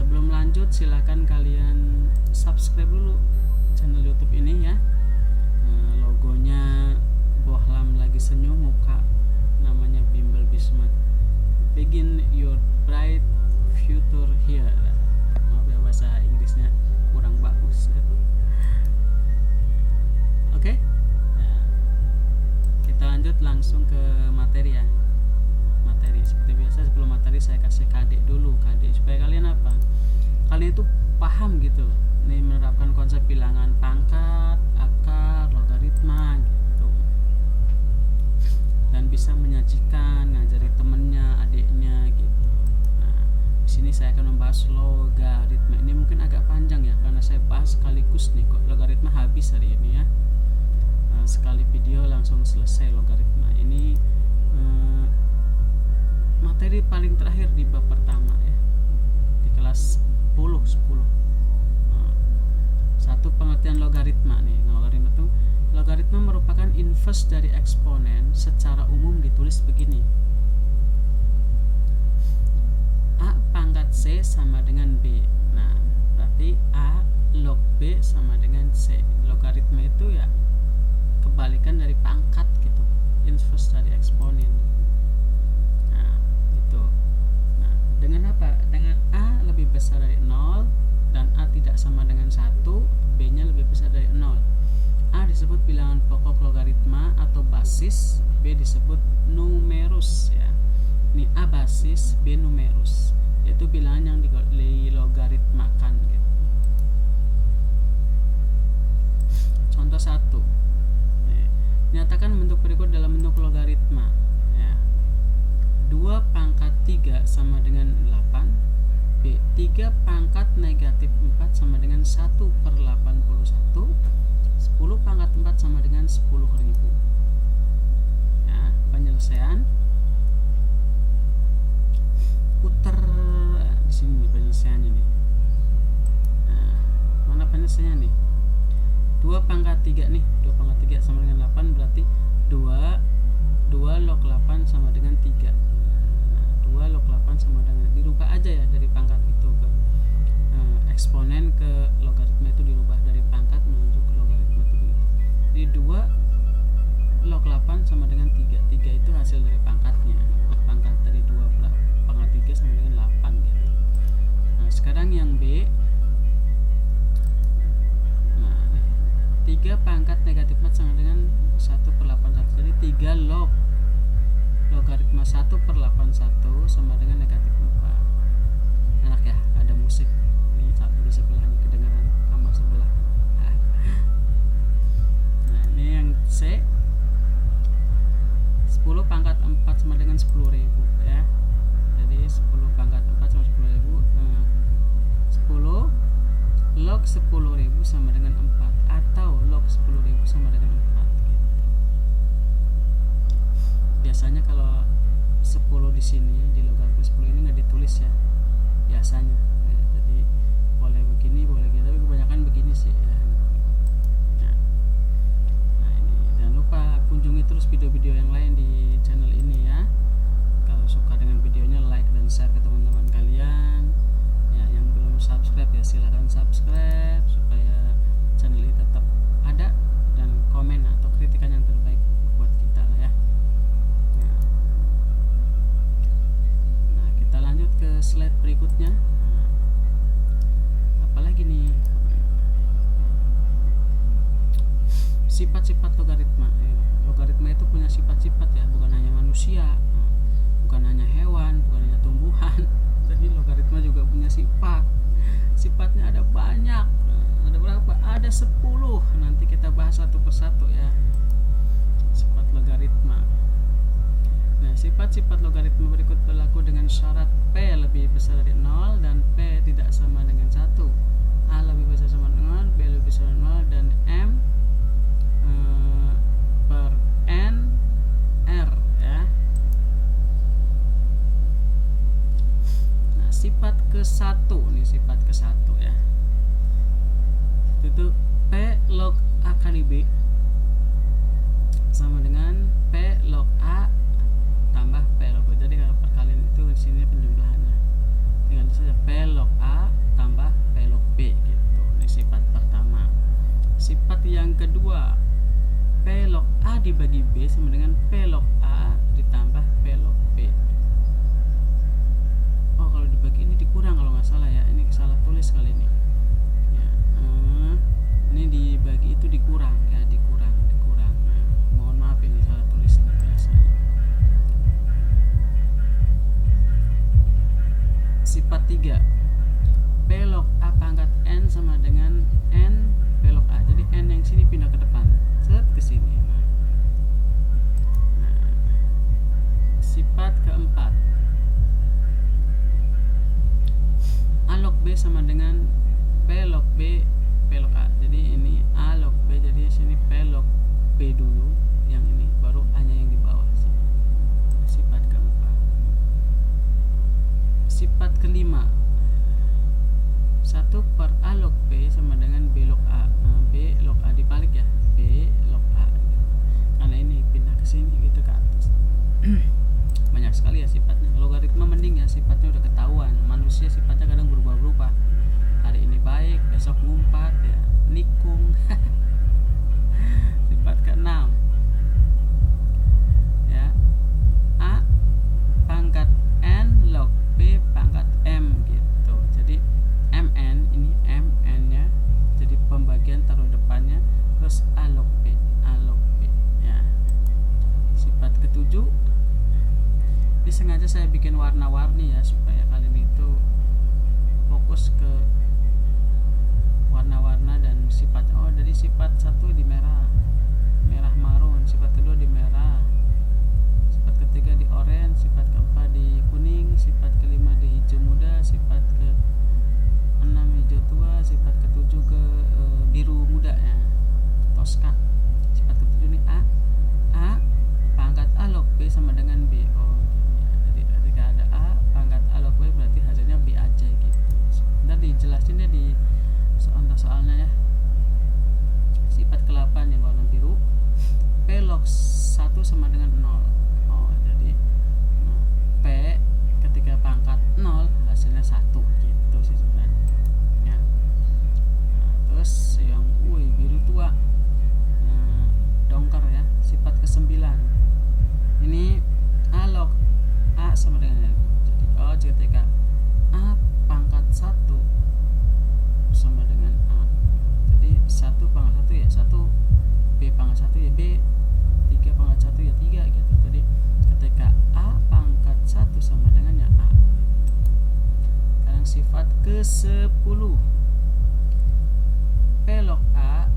Sebelum lanjut, silakan kalian subscribe dulu channel YouTube ini ya. Logonya Bohlam lagi senyum, muka namanya Bimbel Bismat. Begin your bright future here. Maaf ya, bahasa Inggrisnya kurang bagus. Oke. Nah, kita lanjut langsung ke materi ya. Materi seperti biasa, sebelum materi saya kasih KD dulu, KD supaya kalian apa? Kalian itu paham gitu. Nih, menerapkan konsep bilangan pangkat, akar, logaritma gitu. Dan bisa menyajikan, ngajari temennya, adiknya gitu. Nah, di sini saya akan membahas logaritma. Ini mungkin agak panjang ya, karena saya bahas sekaligus nih kok. Logaritma habis hari ini ya. Sekali video langsung selesai logaritma. Ini materi paling terakhir di bab pertama ya, di kelas 10. Satu pengertian logaritma nih. Logaritma merupakan inverse dari eksponen. Secara umum ditulis begini: A pangkat C sama dengan B. Nah, berarti A log B sama dengan C. Logaritma itu ya kebalikan dari pangkat gitu, inverse dari eksponen. Nah, itu. Nah, dengan apa? Dengan A lebih besar dari 0 dan A tidak sama dengan 1, B nya lebih besar dari 0. A disebut bilangan pokok logaritma atau basis, B disebut numerus ya. Ini A basis, B numerus, yaitu bilangan yang dilogaritmakan gitu. Contoh 1. Nyatakan bentuk berikut dalam bentuk logaritma ya. 2 pangkat 3 sama dengan 8. B. 3 pangkat negatif 4 sama dengan 1 per 81. 10 pangkat 4 sama dengan 10.000 ya. Penyelesaian putar di sini nih penyelesaiannya nih. Nah, mana penyelesaiannya nih? 2 pangkat 3 nih, 2 pangkat 3 sama dengan 8, berarti 2 log 8 sama dengan 3. Nah, 2 log 8 sama dengan, dirubah aja ya dari pangkat itu ke eksponen ke logaritma, itu dirubah dari pangkat menuju ke logaritma itu begitu. Jadi 2 log 8 sama dengan 3. 3 itu hasil dari pangkatnya. Pangkat dari 2 pangkat 3 sama dengan 8 gitu. Nah, sekarang yang B. Nah, 3 pangkat negatif 4 sama dengan 1 per 81. Jadi 3 log logaritma 1 per 81 sama dengan negatif 4. Enak ya, ada musik. Ini satu di sebelah, ini kedengaran kamar sebelah. Nah, ini yang C. 10 pangkat 4 sama dengan 10.000 ya. Jadi 10 pangkat 4 sama 10.000. 10 log 10.000 sama dengan 4, atau log 10.000 sama dengan 4 gitu. Biasanya kalau 10 di sini, di logaritma 10 ini nggak ditulis ya biasanya. Jadi boleh begini, boleh gitu, tapi kebanyakan begini sih ya. Nah, ini jangan lupa kunjungi terus video-video yang lain di channel ini ya. Kalau suka dengan videonya, like dan share ke teman-teman kalian ya. Yang belum subscribe ya silahkan subscribe supaya channel ini tetap ada, dan komen atau kritikan yang terbaik buat kita lah ya. Nah, kita lanjut ke slide berikutnya. Apalagi nih, sifat-sifat logaritma. Logaritma itu punya sifat-sifat ya, bukan hanya manusia, bukan hanya hewan, bukan hanya tumbuhan. Jadi logaritma juga punya sifat. Sifatnya ada banyak. Ada berapa? Ada 10. Nanti kita bahas satu persatu ya. Sifat logaritma. Nah, sifat-sifat logaritma berikut berlaku dengan syarat P lebih besar dari 0 dan P tidak sama dengan 1. A lebih besar sama dengan 0, B lebih besar dari 0, dan M per N R ya. Nah, sifat ke-1 nih, sifat ke-1 ya. Itu P log A kali B sama dengan P log A tambah P log B. Jadi kalau perkalian itu di sini penjumlahannya. tinggal saja P log A tambah P log B gitu. Ini sifat pertama. Sifat yang kedua, P log A dibagi B sama dengan P log A ditambah P log B. Oh, kalau dibagi ini dikurang kalau nggak salah ya. Ini salah tulis kali ini. Ya, ini dibagi itu dikurang ya, dikurang. Nah, mohon maaf ini salah tulis ini biasanya. Sifat 3, P log A pangkat N sama dengan N P log A. Jadi N yang sini pindah ke depan, set ke sini. Nah, sifat keempat, A log B sama dengan P log B P log A. Jadi ini A log B, jadi sini P log B dulu, yang ini baru A nya yang di bawah. Sifat keempat. Sifat kelima, 1 per A log B sama dengan B log A. B log A dibalik ya, B log A gitu. Karena ini pindah ke sini gitu ke atas. Banyak sekali ya sifatnya. Logaritma mending ya, sifatnya udah ketahuan. Manusia sifatnya kadang berubah-ubah. Hari ini baik, besok ngumpat ya, nikung. Sifat ke-6 ya, A pangkat N log B pangkat M gitu. Jadi MN, ini MN nya jadi pembagian taruh depannya, terus A log B ya. Sifat ke-7, ini sengaja saya bikin warna-warni ya, supaya kalian itu fokus ke warna-warna dan sifat. Oh, jadi sifat 1 di merah marun, sifat kedua di merah, sifat ketiga di oranye, sifat keempat di kuning, sifat kelima di hijau muda, sifat ke-6 hijau tua, sifat ke-7 ke biru muda ya, toska. Sifat ke-7 ini A pangkat A log B sama dengan B. Oh ya, jadi ketika ada A pangkat A log B berarti hasilnya B aja gitu. Ntar dijelasin ya di soalnya ya. Sifat ke-8 yang warna biru, P log 1 sama dengan 0. Oh, jadi P ketika pangkat 0 hasilnya 1 gitu sih sebenarnya ya. Terus yang biru tua, dongker ya, sifat ke-9 ini A log A sama dengan, jadi ketika A pangkat 1 sama dengan A, jadi 1 pangkat 1 ya 1, B pangkat 1 ya B, 3 pangkat 1 ya 3 gitu. Jadi ketika A pangkat 1 sama dengan ya A. Sekarang sifat ke-10, P log A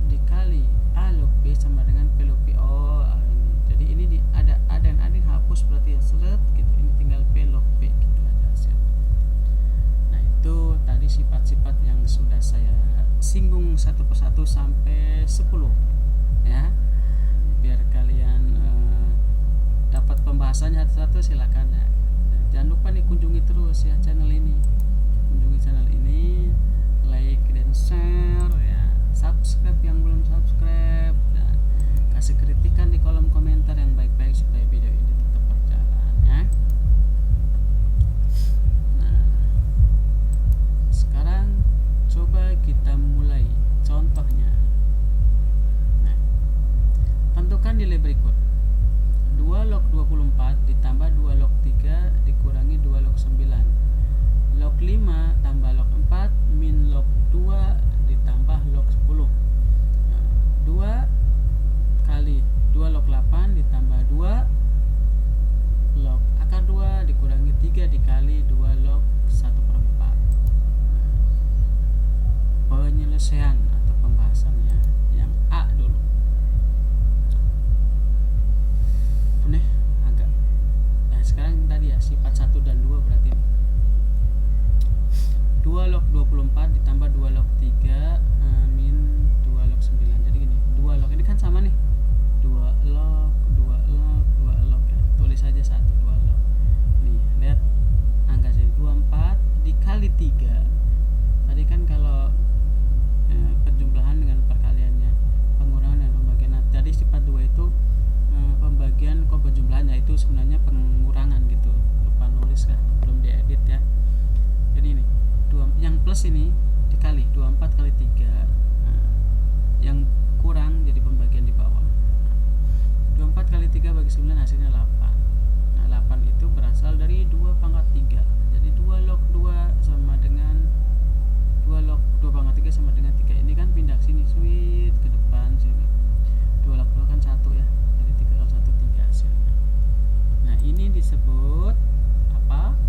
dikali A log B sama dengan P log B. Oh, ini. Jadi ini ada A dan A dihapus berarti ya seret gitu. Ini tinggal P log B gitu aja hasilnya. Nah, itu tadi sifat-sifat yang sudah saya singgung satu persatu sampai 10 ya. Biar kalian dapat pembahasannya satu-satu, silakan ya. Jangan lupa nih kunjungi terus ya channel ini. Kunjungi channel ini, like dan share ya. Subscribe yang belum subscribe, dan kasih kritikan di kolom komentar yang baik-baik supaya video ini tetap berjalan ya. Nah, sekarang coba kita mulai contohnya. Nah, tentukan nilai berikut: 2 log 24 ditambah 2 log 3 dikurangi 2 log 9, log 5 tambah log 4 min log 2 ditambah log 10. Nah, 2 kali 2 log 8 ditambah 2 log akar 2 dikurangi 3 dikali 2 log 1/4. Penyelesaian atau pembahasannya yang A dulu. Nih agak ya, sekarang tadi ya sifat 1 dan 2 berarti 2 log 24 ditambah 2 log 3 min 2 log 9. Jadi gini, 2 log ini kan sama nih, 2 log ya, tulis aja 1 2 log. Nih lihat angka sini 24 dikali 3. Tadi kan kalau penjumlahan dengan perkaliannya, pengurangan dan pembagian. Nah, tadi sifat 2 itu pembagian kok penjumlahannya itu sebenarnya pengurangan gitu. Lupa nulis kan, belum diedit ya. plus ini dikali 24 kali 3, yang kurang jadi pembagian di bawah. 24 kali 3 bagi 9 hasilnya 8. Nah 8 itu berasal dari 2 pangkat 3. Jadi 2 log 2 sama dengan 2 log 2 pangkat 3 sama dengan 3. Ini kan pindah sini, sweet ke depan sini. 2 log 2 kan 1 ya. Jadi 3 log 1 3 hasilnya. Nah ini disebut apa?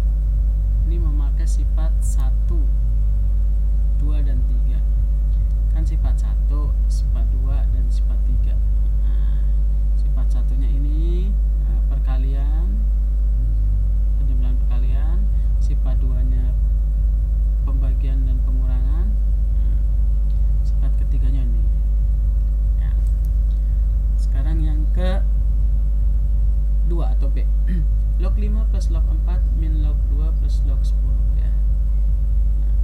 Ini memakai sifat 1, 2 dan 3. Kan sifat 1, sifat 2 dan sifat 3. Nah, sifat satunya ini perkalian, penjumlahan perkalian, sifat 2-nya pembagian dan pengurangan, sifat ketiganya ini ya. Sekarang yang ke 2 atau B. Log 5 plus log 4 min log 2 plus log 10 ya. Nah,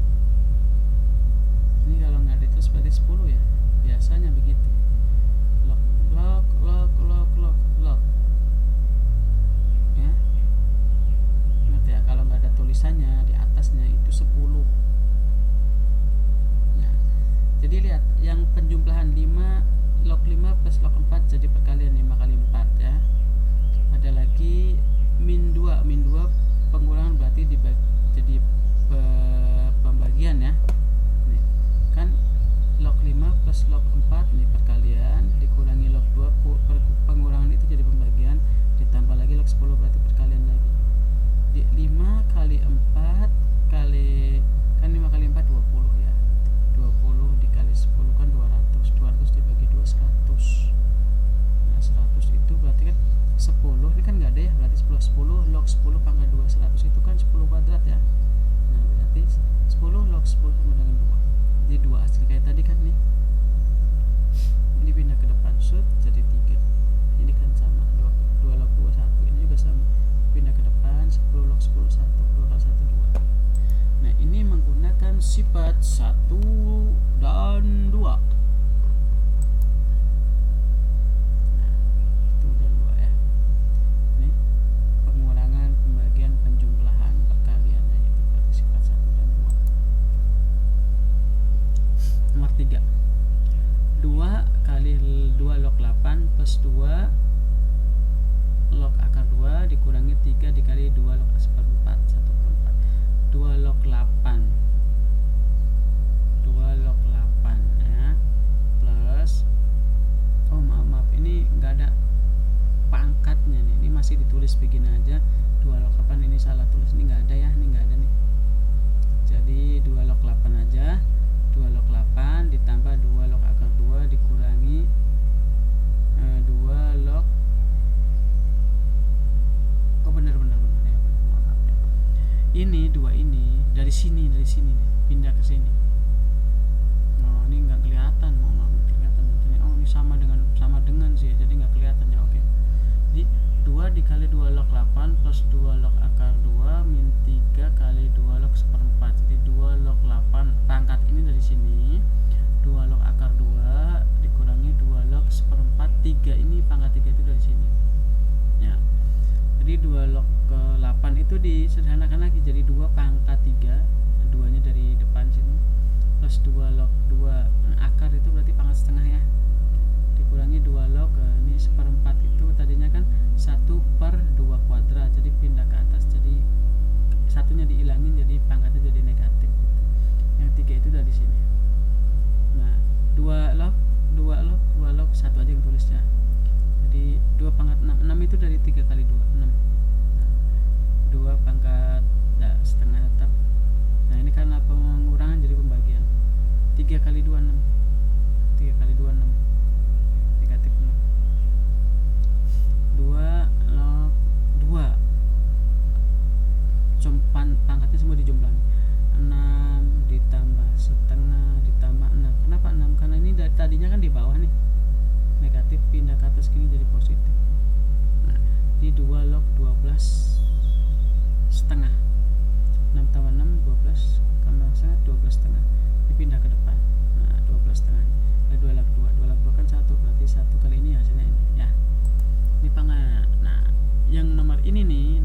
ini kalau nggak ditulis berarti 10 ya, biasanya begitu. Log ya, ingat ya, kalau nggak ada tulisannya di atasnya itu 10. Nah, jadi lihat yang penjumlahan 5, log 5 plus log 4 jadi perkalian 5 kali 4 ya. Ada lagi min 2 pengurangan berarti jadi pembagian ya. Nih, kan log 5 plus log 4 nih perkalian dikurangi log 2 pengurangan itu jadi pembagian, ditambah lagi log 10 berarti perkalian lagi. Di 5 kali 4 kali kan 5 kali 4 20 ya. 20 dikali 10 kan 200. 200 dibagi 2 100. Nah 100 itu berarti kan 10 ini kan nggak ada ya, berarti 10 log 10 pangkat 2 100 itu kan 10 kuadrat ya. Nah berarti 10 log 10 sama dengan 2. Jadi 2 asli kayak tadi kan nih. Ini pindah ke depan shoot jadi 3. Ini kan sama 2 log 2 1. Ini juga sama. Pindah ke depan 10 log 10 1. 2 kali 1 2. Nah ini menggunakan sifat 1 dan 2. Nomor 3, 2 kali 2 log 8 plus 2 log akar 2 dikurangi 3 dikali 2 log seperempat 1/4. 2 log 8 ya, plus maaf ini enggak ada pangkatnya nih, ini masih ditulis begini aja. 2 log 8 ini salah tulis, ini enggak ada ya, ini enggak ada nih. Jadi 2 log 8 aja. 2 log 8 ditambah 2 log akar 2 dikurangi 2 log benar ya, maaf ya. Ini 2 ini dari sini nih pindah ke sini. Oh ini nggak kelihatan, maaf kelihatan. Oh ini sama dengan sih, jadi nggak kelihatan ya. Oke. Jadi 2 dikali 2 log 8 plus 2 log akar 2 min 3 kali 2 log seperempat. Jadi 2 log 8 pangkat ini dari sini, 2 log akar 2 dikurangi 2 log seperempat 3, ini pangkat 3 itu dari sini ya. Jadi 2 log ke 8 itu disederhanakan lagi jadi 2 pangkat 3, 2 nya dari depan sini, plus 2 log 2 akar itu berarti pangkat setengah ya, dikurangi 2 log ini seperempat itu tadinya kan 1/2 kuadrat, jadi pindah ke atas, jadi satunya dihilangin jadi pangkatnya jadi negatif gitu. Yang 3 itu dari sini. Nah 2 log 1 aja yang tulisnya. Jadi 2 pangkat 6 itu dari 3 kali 2 6. Nah, 2 pangkat setengah tetap. Nah ini karena pengurangan jadi pembagian. 3 kali 2 6. 3 kali 2 6 negatif 6. 2 log 2 pangkatnya semua dijumlahin. 6 ditambah setengah ditambah 6. Kenapa 6? Karena ini tadinya kan di bawah nih negatif, pindah ke atas gini jadi positif. Nah di 2 log 12 setengah. 6 tambah 6 12 tambah setengah 12 setengah, dipindah ke depan. Nah 12 setengah. 2 log 2 kan 1, berarti 1 kali ini hasilnya ini ya. Ini pangkat. Nah yang nomor ini nih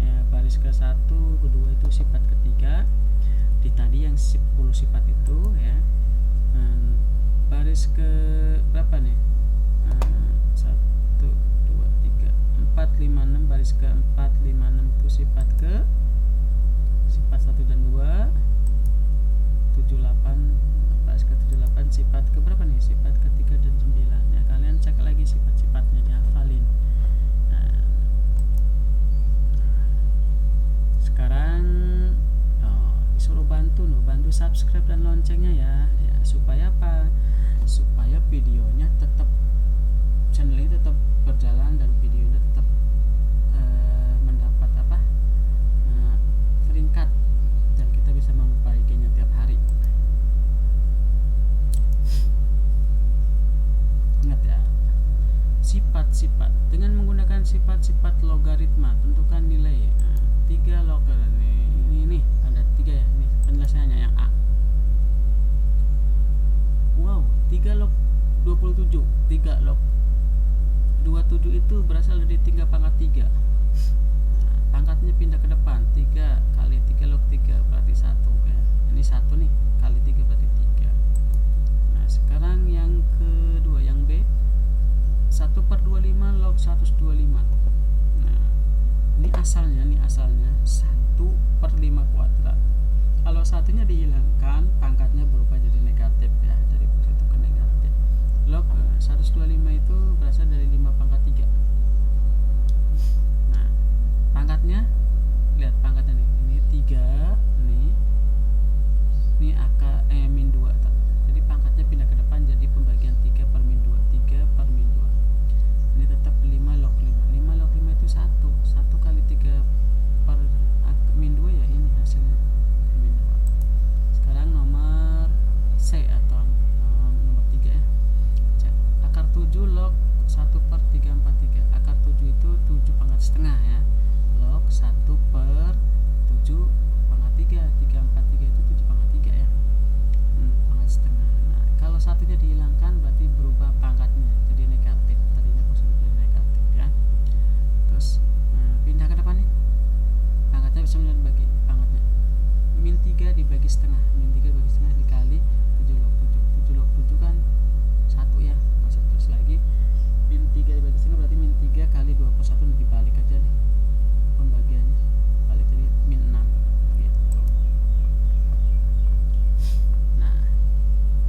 ya, baris ke 1 kedua itu sifat ketiga, di tadi yang 10 sifat itu ya. Baris ke berapa nih? 1 2 3 4 5 6, baris ke 4 5 6 itu sifat 1 dan 2. 78 baris ke 78 sifat ke berapa nih? Sifat ke 3 dan 9 ya. Kalian cek lagi sifat-sifatnya, dihafalin. Nah, sekarang disuruh bantu subscribe dan loncengnya ya, supaya apa? Supaya videonya tetap, channel ini tetap berjalan dan videonya tetap mendapat meningkat, dan kita bisa memperbaikinya tiap hari. Ingat ya, sifat-sifat dengan menggunakan sifat-sifat logaritma tentukan nilai. 3 log ini ada 3 ya, ini penjelasannya yang A. Wow, 3 log 27, 3 log 27 itu berasal dari 3 pangkat 3. Pangkatnya pindah ke depan, 3 kali 3 log 3 berarti 1 ya. Ini 1 nih, kali 3 berarti 3. Nah, sekarang yang kedua, yang B, 1/25 log 125. Nah, ini asalnya 1/5 kuadrat. Kalau satunya dihilangkan, pangkatnya berubah jadi negatif ya, dari positif ke negatif. Log 125 itu berasal dari 5 pangkat 3. Nah, pangkatnya, lihat pangkatnya nih, ini 3 nih, ini min 2. Jadi pangkatnya pindah ke depan jadi pembagian 3 per min 2, 3 per min 2. Ini tetap 5 log 5. 5 log 5 itu 1 kali 3 per min 2 ya, ini hasilnya min 2. Sekarang nomor C atau nomor 3 ya. Cek. Akar 7 log 1/343. Akar 7 itu 7 pangkat setengah ya. Log 1/7 pangkat 3. 343 itu 7 pangkat 3 ya. Pangkat setengah. Nah, kalau satunya dihilangkan berarti berubah pangkatnya jadi negatif. Tadinya positif jadi negatif ya. Terus pindah ke depan nih. Pangkatnya bisa dibagi pangkatnya. Min 3 dibagi setengah. Min 3 dibagi setengah dikali 7 log 7. 7 log 7 kan 1 ya. Masih terus lagi. Min 3 dibagi setengah berarti min 3 kali 21, dibalik aja nih pembagiannya. Balik jadi min 6 gitu. Nah,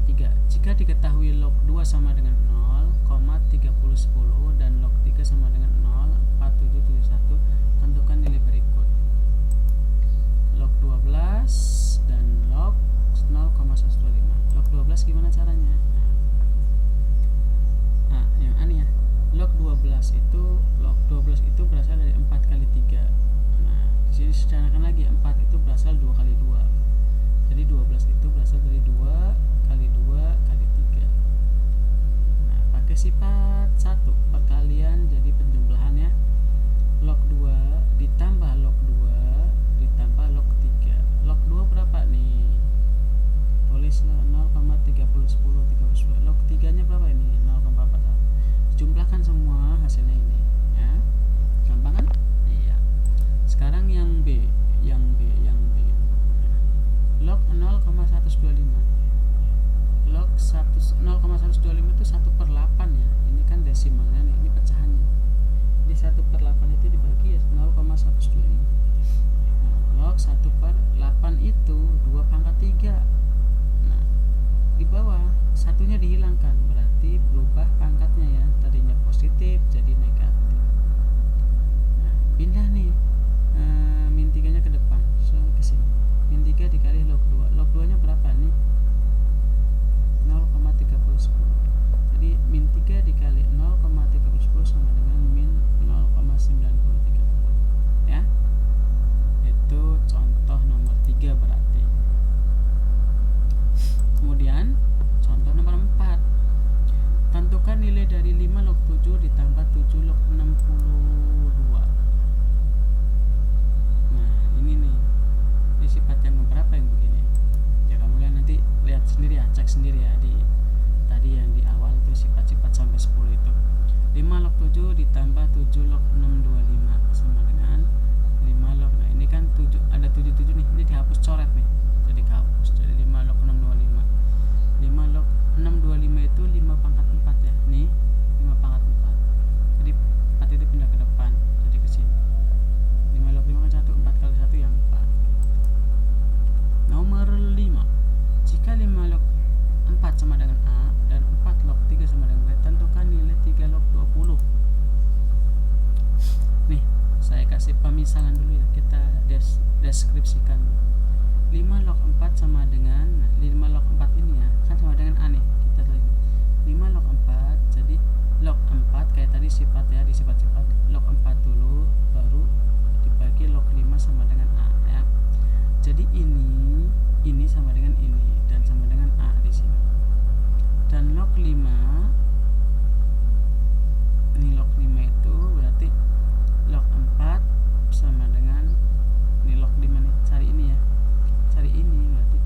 3. Jika diketahui log 2 sama dengan 0,3010 dan log 3 sama dengan 0,4771, tentukan nilai berikut. Log 12 dan log 0,125. Log 12 gimana caranya? Nah, yang aneh ya. Log 12 itu berasal dari 4 kali 3. Nah, di sini secaranya lagi 4 itu berasal 2 kali 2. Jadi 12 itu berasal dari 2 kali 2 kali 3. Nah, pakai sifat 1 perkalian jadi penjumlahan ya. Log 2 ditambah log 2 ditambah log 3. Log 2 berapa nih? Tulislah 0,3010. Log 3 nya berapa ini? 0,41. Jumlahkan semua hasilnya ini ya. Gampang kan? Iya. Sekarang yang B. Log 0,125. Log 0,125 itu 1/8 ya. Ini kan desimalnya nih, ini pecahannya. Jadi 1/8 itu dibagi ya 0,125. Nah, log 1/8 itu 2 pangkat 3. Nah, di bawah satunya dihilangkan, berarti berubah pangkatnya ya. Tadinya positif jadi negatif. Nah, pindah nih min 3 nya ke depan, ke sini. Min 3 dikali log 2. Log 2 nya berapa nih? 0,3010. Jadi min 3 dikali 0,3010 sama dengan min 0,9030 ya. Itu contoh nomor 3 berarti. Kemudian contoh nomor 4. Tentukan nilai dari 5 log 7 ditambah 7 log 62. Nah, ini nih. Ini sifat yang berapa yang begini? Ya kamu nanti lihat sendiri ya, cek sendiri ya di tadi yang di awal itu sifat-sifat sampai 10 itu. 5 log 7 ditambah 7 log 625 sama dengan 5 log. Nah, ini kan 7 ada 77 nih. Ini dihapus coret nih. Jadi pemisalan dulu ya, kita deskripsikan. 5 log 4 sama dengan 5 log 4 ini ya kan sama dengan A nih, kita lihat 5 log 4, jadi log 4 kayak tadi sifat ya, di sifat-sifat log 4 dulu baru dibagi log 5 sama dengan A ya. Jadi ini sama dengan ini dan sama dengan A di sini. Dan log 5 ini log 5 itu berarti log 4 sama dengan ini log 5 nih, cari ini ya. Cari ini berarti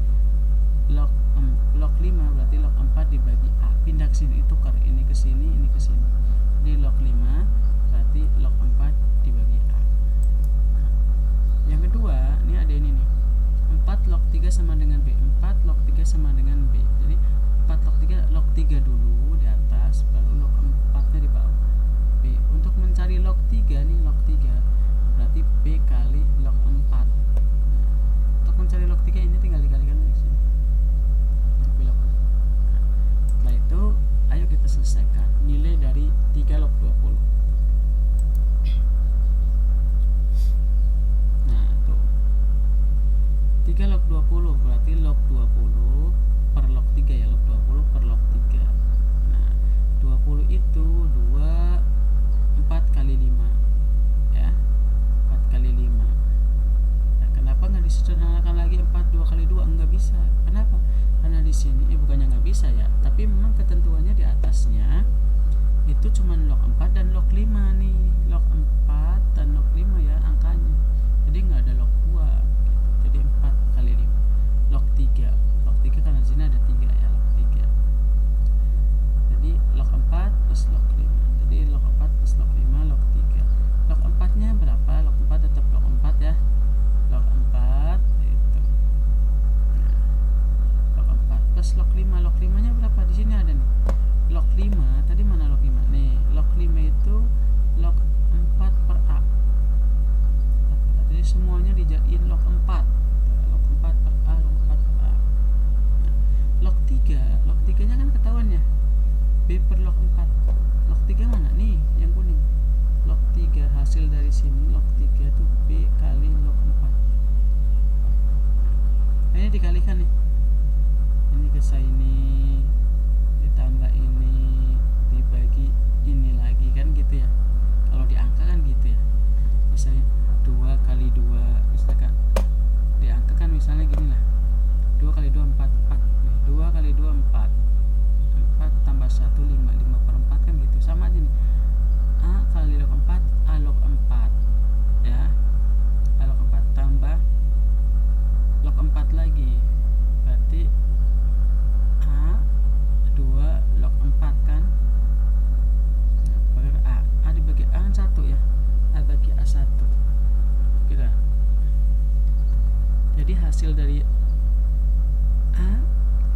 log 5 berarti log 4 dibagi A. Pindah ke sini, tukar ini ke sini, ini ke sini. Jadi log 5 berarti log 4 dibagi A. Nah, yang kedua, ini ada ini nih. 4 log 3 sama dengan B. 4 log 3 sama dengan B. Jadi 4 log 3 dulu di atas, baru log 4-nya di bawah. B. Untuk mencari log 3 nih, log 3 berarti B kali log 4. Nah, untuk mencari log 3 ini tinggal dikalikan di sini. Setelah itu ayo kita selesaikan nilai dari 3 log 20. Nah tuh 3 log 20 berarti log 20 per log 3 ya, log 20 per log 3. Nah 20 itu 4 kali 5 ya, 4 kali 5. Nah, kenapa nggak disederhanakan lagi 4 2 kali 2? Nggak bisa. Kenapa? Karena di sini bukannya nggak bisa ya, tapi memang ketentuannya di atasnya itu cuma log 4 dan log 5 nih, log 4 dan log 5 ya angkanya, jadi nggak ada log 2 gitu. Jadi 4 kali 5 log 3 karena di sini ada 3 ya, log 3. Jadi log 4 plus log 5, jadi log 4 plus log 5 log 3. Log 4 nya berapa? Log 4 tetap log 4 ya, log 4 itu plus log 5. Log 5 nya berapa? Di sini ada nih. Log 5, tadi mana log 5? Nih, log 5 itu log 4 per A. Jadi semuanya dijadiin log 4. Log 4 per A, log 4 per A. Nah, log 3 nya kan ketahuan ya. B per log 4. Log 3 mana? Nih, yang kuning. Log 3 hasil dari sini log 3 itu B kali log 4. Nah, ini dikalikan nih. Ini ke sini ditambah ini dibagi ini lagi kan gitu ya. Kalau di angka kan gitu ya. Misalnya 2 kali 2 misalkan di angka kan misalnya gini lah. 2 kali 2 4 nih. 2 kali 2 4. 4 tambah 1 5 per 4 kan gitu. Sama aja nih. A kali log 4 A log 4 ya. A log 4 tambah log 4 lagi. Berarti A 2 log 4 kan per A dibagi A kan 1 ya, A bagi A 1 kira. Jadi hasil dari A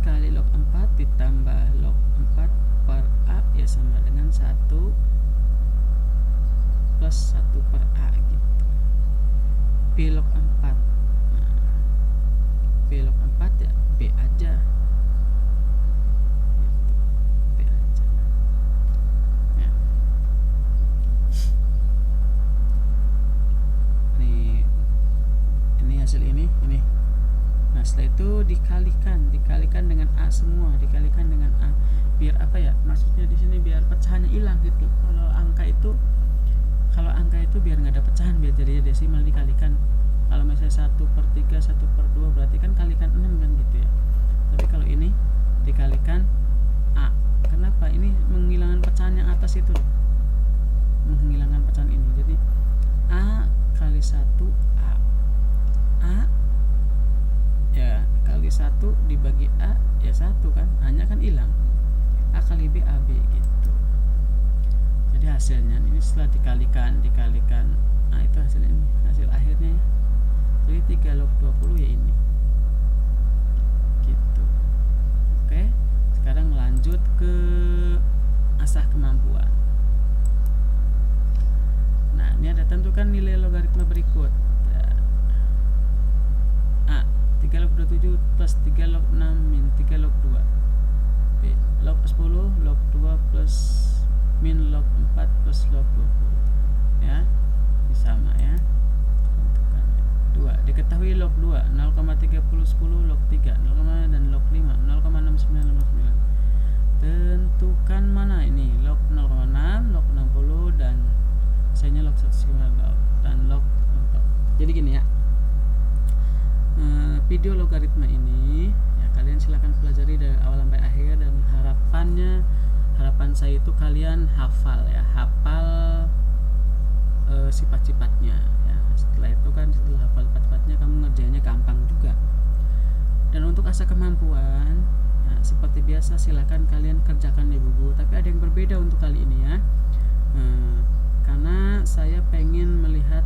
kali log 4 ditambah log 4 per A ya sama dengan 1 plus 1 per A gitu. B log 4, nah, B log 4 ya B aja. Hasil ini. Nah setelah itu dikalikan dengan A semua, dikalikan dengan A biar apa ya, maksudnya di sini biar pecahannya hilang gitu. Kalau angka itu biar nggak ada pecahan, biar jadinya desimal dikalikan. Kalau misalnya 1/3 1/2 berarti kan kalikan 6 kan gitu ya. Tapi kalau ini dikalikan A. Kenapa? Ini menghilangkan pecahan yang atas itu loh, menghilangkan pecahan ini. Jadi A kali 1 A ya kali 1 dibagi A ya 1 kan, A nya kan hilang. A kali B AB gitu. Jadi hasilnya ini setelah dikalikan nah itu hasilnya ini, hasil akhirnya ya. Jadi 3 log 20 ya ini gitu. Oke, sekarang lanjut ke asah kemampuan. Nah ini ada tentukan nilai logaritma berikut. 3 log 27 plus 3 log 6 min 3 log 2. B. Log 10 log 2 plus min log 4 plus log 20. Ya, ini sama ya. 2. Diketahui log 2 0,3010 log 3 0, dan log 5 0,69 log 9. Tentukan mana ini log 0,6, log 60 dan misalnya log 1,9 dan log 4. Jadi gini ya, video logaritma ini ya kalian silakan pelajari dari awal sampai akhir, dan harapan saya itu kalian hafal sifat-sifatnya ya. Setelah itu kan, setelah hafal sifat-sifatnya, kamu ngerjainnya gampang juga. Dan untuk asa kemampuan, nah, seperti biasa silakan kalian kerjakan di buku, tapi ada yang berbeda untuk kali ini ya. Karena saya pengen melihat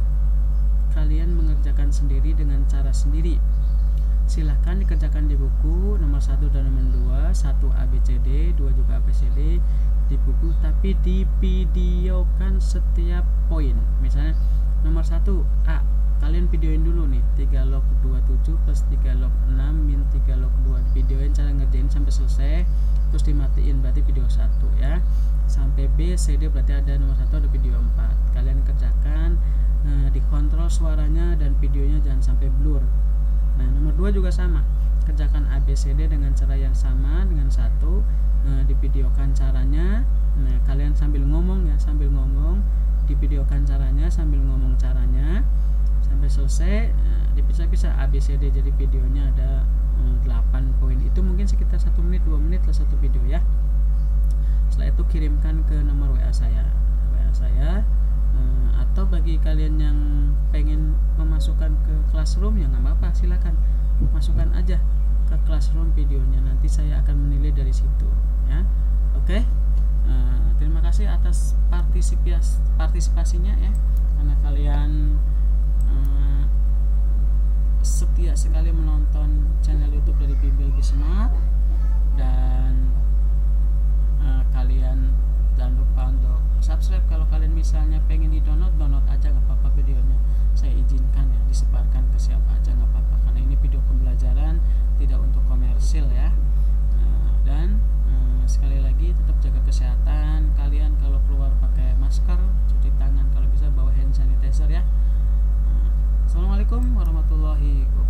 kalian mengerjakan sendiri dengan cara sendiri. Silahkan dikerjakan di buku nomor 1 dan nomor 2, 1 ABCD, 2 juga ABCD di buku, tapi divideokan setiap poin. Misalnya nomor 1 A, kalian videoin dulu nih 3 log 27 plus 3 log 6 min 3 log 2, videoin cara ngerjain sampai selesai, terus dimatiin, berarti video 1 ya. Sampai B, C, D berarti ada nomor 1 ada video 4. Kalian kerjakan, dikontrol suaranya dan videonya jangan sampai blur. Nah, nomor 2 juga sama, kerjakan ABCD dengan cara yang sama dengan 1, divideokan caranya. Nah, kalian sambil ngomong ya, divideokan caranya sambil ngomong caranya sampai selesai. Dipisah-pisah ABCD, jadi videonya ada 8 poin. Itu mungkin sekitar 1 menit 2 menit lah satu video ya. Setelah itu kirimkan ke nomor WA saya. Atau bagi kalian yang pengen memasukkan ke Classroom ya nggak apa-apa, silakan masukkan aja ke Classroom videonya, nanti saya akan menilai dari situ ya. Oke. Terima kasih atas partisipasinya ya, karena kalian setia sekali menonton channel YouTube dari Bimbel Bismart, dan kalian jangan lupa untuk subscribe. Kalau kalian misalnya pengen download aja nggak apa-apa videonya, saya izinkan ya disebarkan ke siapa aja nggak apa-apa, karena ini video pembelajaran, tidak untuk komersil ya. Dan sekali lagi tetap jaga kesehatan kalian, kalau keluar pakai masker, cuci tangan, kalau bisa bawa hand sanitizer ya. Assalamualaikum warahmatullahi wabarakatuh.